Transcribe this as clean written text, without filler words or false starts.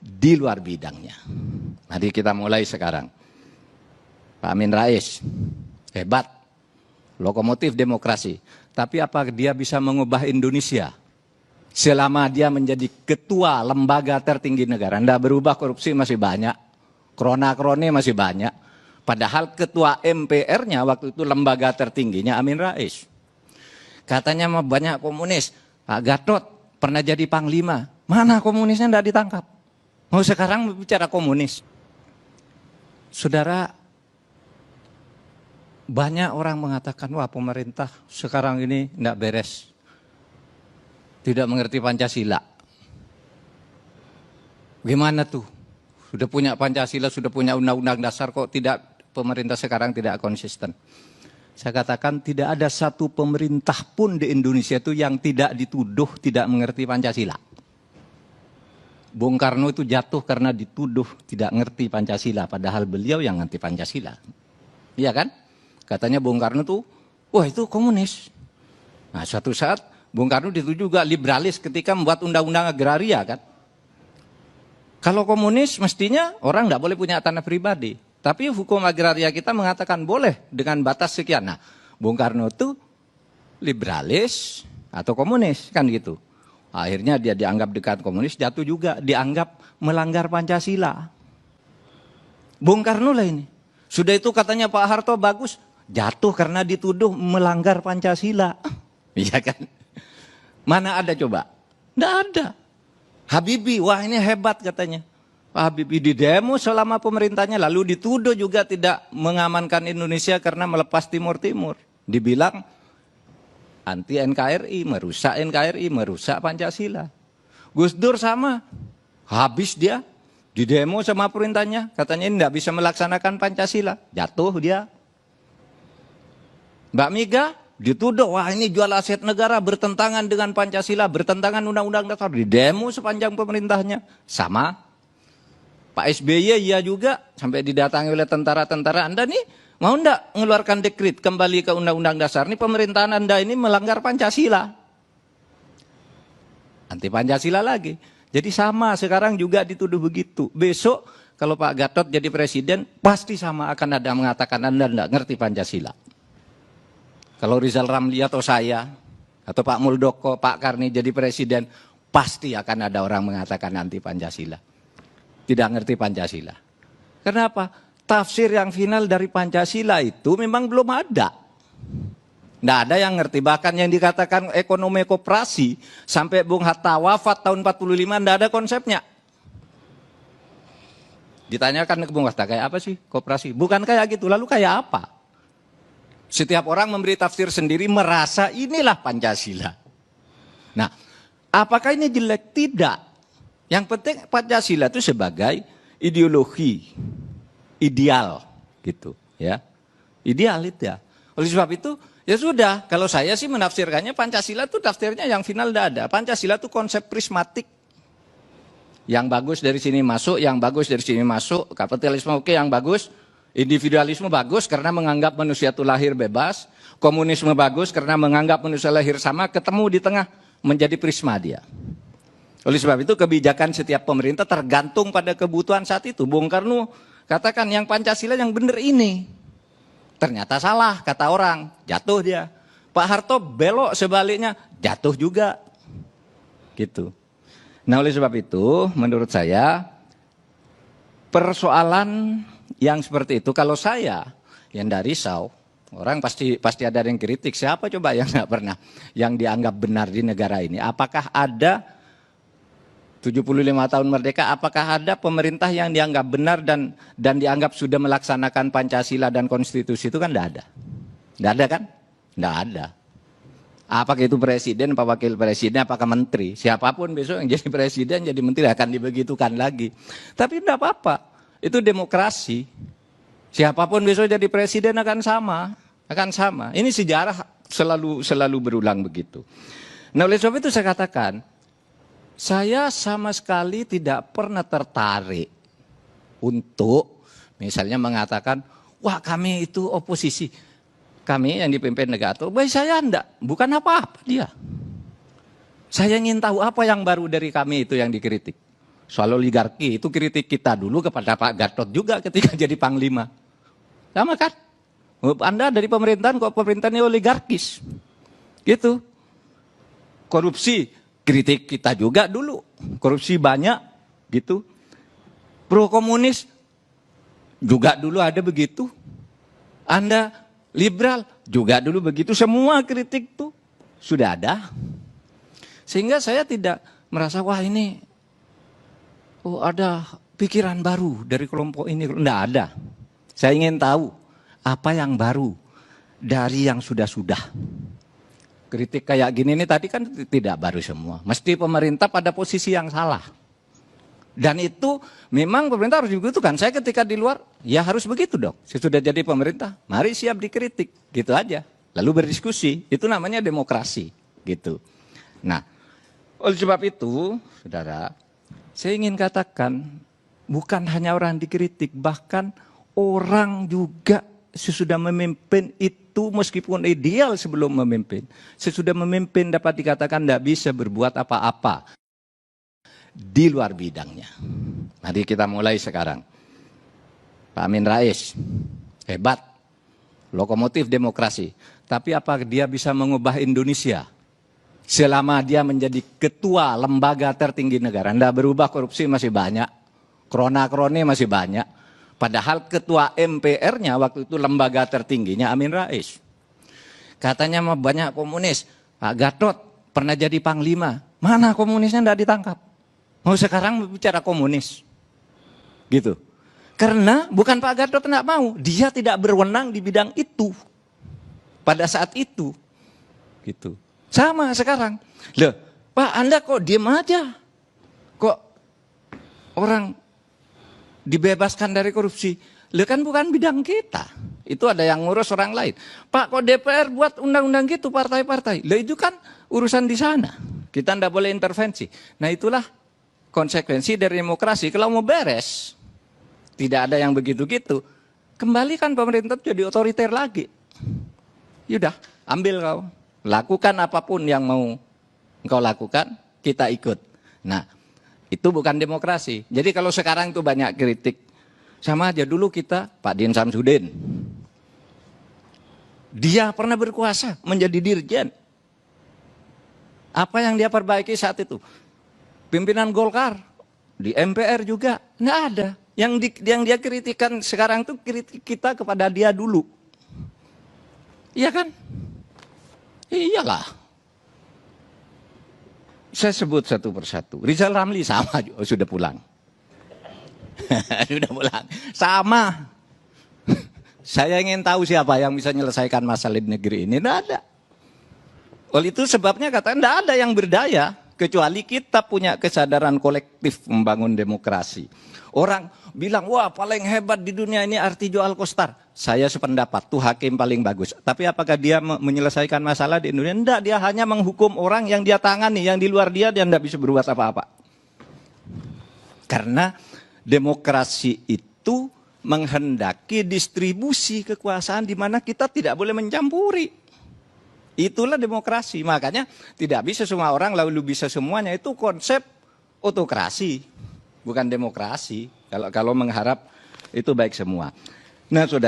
di luar bidangnya. Mari kita mulai sekarang. Pak Amin Rais, hebat, lokomotif demokrasi. Tapi apa dia bisa mengubah Indonesia? Selama dia menjadi ketua lembaga tertinggi negara, tidak berubah, korupsi masih banyak, krona-krone masih banyak. Padahal ketua MPR-nya waktu itu lembaga tertingginya Amin Rais. Katanya mah banyak komunis. Pak Gatot pernah jadi panglima. Mana komunisnya tidak ditangkap? Mau sekarang bicara komunis. Saudara, banyak orang mengatakan, wah pemerintah sekarang ini tidak beres. Tidak mengerti Pancasila. Gimana tuh? Sudah punya Pancasila, sudah punya undang-undang dasar, kok tidak pemerintah sekarang tidak konsisten. Saya katakan tidak ada satu pemerintah pun di Indonesia itu yang tidak dituduh tidak mengerti Pancasila. Bung Karno itu jatuh karena dituduh tidak mengerti Pancasila, padahal beliau yang ngerti Pancasila. Iya kan? Katanya Bung Karno tuh, wah itu komunis. Nah suatu saat Bung Karno itu juga liberalis ketika membuat undang-undang agraria kan. Kalau komunis mestinya orang tidak boleh punya tanah pribadi. Tapi hukum agraria kita mengatakan boleh dengan batas sekian. Nah Bung Karno itu liberalis atau komunis kan gitu. Akhirnya dia dianggap dekat komunis, jatuh juga dianggap melanggar Pancasila. Bung Karno lah ini. Sudah itu katanya Pak Harto bagus, jatuh karena dituduh melanggar Pancasila. Iya kan? Mana ada coba? Tidak ada. Habibie, wah ini hebat katanya. Pak Habibie di demo selama pemerintahnya, lalu dituduh juga tidak mengamankan Indonesia karena melepas Timur-Timur. Dibilang anti NKRI, merusak Pancasila. Gus Dur sama, habis dia di demo sama perintahnya, katanya ini tidak bisa melaksanakan Pancasila, jatuh dia. Mbak Mega dituduh, wah ini jual aset negara, bertentangan dengan Pancasila, bertentangan undang-undang dasar, di demo sepanjang pemerintahnya, sama. Pak SBY ya juga, sampai didatangi oleh tentara-tentara, Anda nih mau enggak mengeluarkan dekret kembali ke undang-undang dasar, ini pemerintahan Anda ini melanggar Pancasila. Anti Pancasila lagi. Jadi sama, sekarang juga dituduh begitu. Besok kalau Pak Gatot jadi presiden, pasti sama akan ada mengatakan Anda enggak ngerti Pancasila. Kalau Rizal Ramli atau saya, atau Pak Muldoko, Pak Karni jadi presiden, pasti akan ada orang mengatakan anti Pancasila. Tidak ngerti Pancasila. Kenapa? Tafsir yang final dari Pancasila itu memang belum ada. Tidak ada yang ngerti. Bahkan yang dikatakan ekonomi koperasi, sampai Bung Hatta wafat tahun 45, tidak ada konsepnya. Ditanyakan ke Bung Hatta, kayak apa sih koperasi? Bukan kayak gitu, lalu kayak apa? Setiap orang memberi tafsir sendiri, merasa inilah Pancasila. Nah, apakah ini jelek? Tidak. Yang penting Pancasila itu sebagai ideologi, ideal gitu ya. Ideal itu ya. Oleh sebab itu ya sudah, kalau saya sih menafsirkannya Pancasila itu tafsirnya yang final tidak ada. Pancasila itu konsep prismatik. Yang bagus dari sini masuk, yang bagus dari sini masuk, kapitalisme oke, yang bagus, individualisme bagus karena menganggap manusia itu lahir bebas, komunisme bagus karena menganggap manusia lahir sama, ketemu di tengah menjadi prisma dia. Oleh sebab itu kebijakan setiap pemerintah tergantung pada kebutuhan saat itu. Bung Karno katakan yang Pancasila yang benar ini. Ternyata salah kata orang, jatuh dia. Pak Harto belok sebaliknya, jatuh juga. Gitu. Nah oleh sebab itu menurut saya persoalan yang seperti itu, kalau saya yang dari risau, orang pasti ada yang kritik. Siapa coba yang nggak pernah, yang dianggap benar di negara ini? Apakah ada 75 tahun merdeka, apakah ada pemerintah yang dianggap benar dan dianggap sudah melaksanakan Pancasila dan konstitusi? Itu kan tidak ada. Tidak ada kan? Tidak ada. Apakah itu presiden, apa wakil presiden, apakah menteri? Siapapun besok yang jadi presiden, jadi menteri akan dibegitukan lagi. Tapi tidak apa-apa. Itu demokrasi. Siapapun besok jadi presiden akan sama. Ini sejarah selalu berulang begitu. Nah oleh sebab itu saya katakan, saya sama sekali tidak pernah tertarik untuk misalnya mengatakan, wah kami itu oposisi. Kami yang dipimpin negara, baik saya enggak, bukan apa-apa dia. Saya ingin tahu apa yang baru dari kami itu yang dikritik. soal oligarki, itu kritik kita dulu kepada Pak Gatot juga ketika jadi Panglima. Sama kan? Anda dari pemerintahan kok pemerintahannya oligarkis. Gitu. Korupsi, kritik kita juga dulu. Korupsi banyak, gitu. Pro komunis, juga dulu ada begitu. Anda liberal, juga dulu begitu. Semua kritik tuh sudah ada. Sehingga saya tidak merasa, wah ini ada pikiran baru dari kelompok ini. Tidak ada. Saya ingin tahu apa yang baru dari yang sudah-sudah. Kritik kayak gini ini tadi kan tidak baru semua. Mesti pemerintah pada posisi yang salah. Dan itu memang pemerintah harus dibutuhkan. Saya ketika di luar, ya harus begitu dong. Sesudah jadi pemerintah, mari siap dikritik. Gitu aja. Lalu berdiskusi. Itu namanya demokrasi. Gitu. Nah, oleh sebab itu, saudara, saya ingin katakan, bukan hanya orang dikritik, bahkan orang juga sesudah memimpin itu meskipun ideal sebelum memimpin. Sesudah memimpin dapat dikatakan tidak bisa berbuat apa-apa di luar bidangnya. Mari kita mulai sekarang. Pak Amin Rais, hebat, lokomotif demokrasi. Tapi apa dia bisa mengubah Indonesia? Selama dia menjadi ketua lembaga tertinggi negara. Tidak berubah, korupsi masih banyak. Krona-kroni masih banyak. Padahal ketua MPR-nya waktu itu lembaga tertingginya Amin Rais. Katanya banyak komunis. Pak Gatot pernah jadi Panglima. Mana komunisnya tidak ditangkap? Mau sekarang bicara komunis. Gitu. Karena bukan Pak Gatot tidak mau. Dia tidak berwenang di bidang itu. Pada saat itu. Gitu. Sama sekarang. Loh, Pak Anda kok diem aja? Kok orang dibebaskan dari korupsi? Loh kan bukan bidang kita. Itu ada yang ngurus orang lain. Pak kok DPR buat undang-undang gitu partai-partai? Loh itu kan urusan di sana. Kita tidak boleh intervensi. Nah itulah konsekuensi dari demokrasi. Kalau mau beres, tidak ada yang begitu-gitu. Kembalikan pemerintah jadi otoriter lagi. Yaudah, ambil kau. Lakukan apapun yang mau engkau lakukan, kita ikut. Nah, itu bukan demokrasi. Jadi kalau sekarang itu banyak kritik, sama aja dulu kita, Pak Din Samsudin. Dia pernah berkuasa menjadi dirjen. Apa yang dia perbaiki saat itu? Pimpinan Golkar, di MPR juga, nggak ada. Yang dia kritikan sekarang itu kritik kita kepada dia dulu. Iya kan? Iyalah. Saya sebut satu persatu. Rizal Ramli sama juga, sudah pulang. Sudah pulang. Sama. Saya ingin tahu siapa yang bisa menyelesaikan masalah di negeri ini. Tidak ada. Oleh itu sebabnya katanya tidak ada yang berdaya. Kecuali kita punya kesadaran kolektif membangun demokrasi. Orang bilang, wah paling hebat di dunia ini Artijo Alkostar. Saya sependapat, tuh hakim paling bagus. Tapi apakah dia menyelesaikan masalah di Indonesia? Tidak, dia hanya menghukum orang yang dia tangani. Yang di luar dia tidak bisa berbuat apa-apa. Karena demokrasi itu menghendaki distribusi kekuasaan di mana kita tidak boleh mencampuri. Itulah demokrasi. Makanya tidak bisa semua orang lalu bisa semuanya. Itu konsep otokrasi, bukan demokrasi. Kalau mengharap itu baik semua. Nah, saudara.